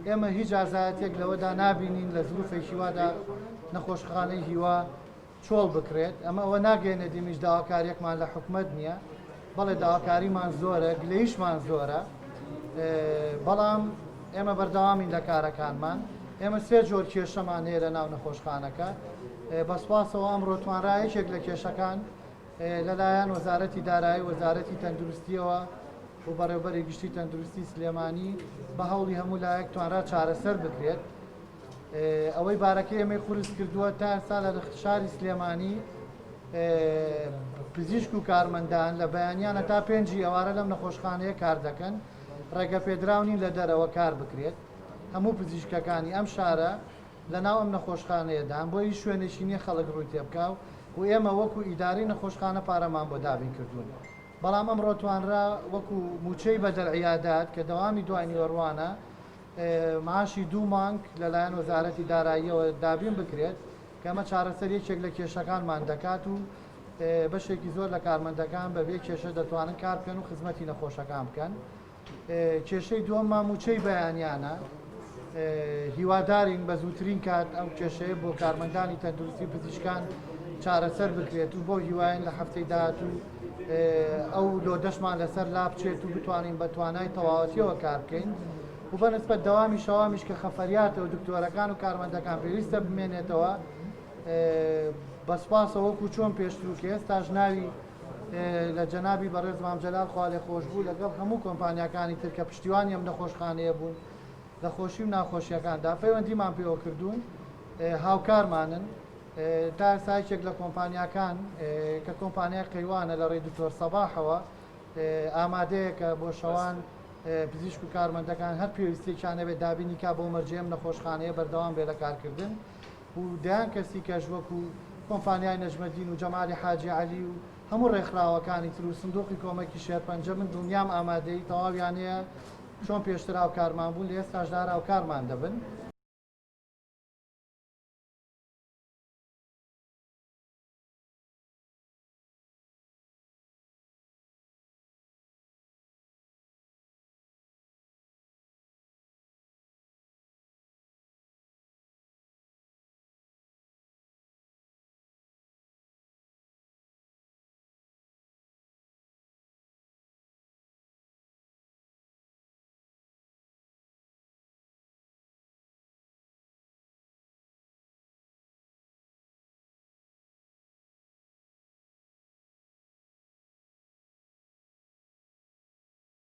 ئێمە هیچ ئازایەتێک لەوەدا نابینین لە زروفی هیوادا نەخۆشخانەی هیوا چۆڵ بکرێت. ئەمە ئەوە ناگەێنە دیمیش داواکاریەکمان لە حکومەت نییە، بەڵێ داواکاریمان زۆرە، گلەیشمان زۆرە، بەڵام ئێمە بەردەوامین لە کارەکانمان. ئێمە سێ جۆر کێشەمان هەیە لە ناو نەخۆشخانەکە. بەسپاسەوە ئەمڕۆ توانرایەکێک لە کێشەکان لەلایەن وەزارەتی دارایی، وەزارەتی تەندروستیەوە و بەڕێوەبەری گشتی تەندروستی سلێمانی بە هەوڵی هەموو لایەک توانرا چارەسەر بکرێت. ئەوەی بارەکەی ئێمەی قورس کردووە تا ئێستا لە شاری سلێمانی پزیشک و کارمەندان لە بەیانیانە تا 5 ئەوارە لەم نەخۆشخانەیە کار دەکەن، ڕێگە پێدراونی لە دەرەوە کار بکرێت. هەموو پزیشکەکانی ئەم شارە لە ناو ئەم نەخۆشخانەیەدان بۆی شوێنێشینی خەڵک ڕووی تێبکە و ئێمە وەکو ئیداری نەخۆشخانە پارەمان بۆ دابین کردوون. بەڵام ئەمڕۆ توانرا وەکو موچەی بەدەرعیادات کە دەوامی دوای نیوەڕوانە معاشی 2 مانگ لەلایەن وەزارەتی داراییەوە دابین بکرێت کە ئەمە چارەسەر یەکێک لە کێشەکانمان دەکات و بەشێکی زۆر لە کارمەندەکان بەبێ کێشە دەتوانن کار بکەن و خزمەتی نەخۆشەکان بکەن. کێشەی دووەممان موچەی بەیانیانە، هیوادارین بە زووترین کات ئەو کێشەیە بۆ کارمەندانی تەندروستی پزیشکان چارەسەر بکرێت و بۆ هیوایەن لە هەفتەی داهات و ئەو لۆدەشمان لەسەر لا بچێت و بتوانین بە توانای تەواوەتیەوە کار بکەین و بەنسبەت دەوامی شەوامیش کە خەفەریاتە و دکتۆرەکان و کارمەندەکان پێویستە بمێنێتەوە. بەسپاسەوە وەکو چۆن پێشتر کە ئێستاش ناوی لە جەنابی بەڕێز مام جەلال خوا لێ خۆش بوو لەگەڵ هەموو کۆمپانیاکانی تر کە پشتیوانی ئەم نەخۆشخانەیە بوون لە خۆشی و ناخۆشیەکاندا پەیوەندیمان پێوە کردوون، هاوکارمانن. تا سایکێک لە کۆمپانیاکان کە کۆمپانیای قەیوانە لە ڕێی دکتۆر سەباحەوە ئامادەیە کە بۆ شەوان پزیشک و کارمەندەکان هەر پێویستێکیانە بێت دابینی کا بۆ مەرجێم نەخۆشخانەیە بەردەوام بێ لە کارکردن و دایان کەسی کەش وەکو کۆمپانیای نەجمەدین و جەمالی حاجی عەلی و هەموو ڕێکخراوەکانی تر و سندوقی کۆمەکی شێرپەنجە من دڵنیام ئامادەی تەواویان هەیە چۆن پێشتر هاوکارمان بوون لە ئێستاشدا هاوکارمان دەبن.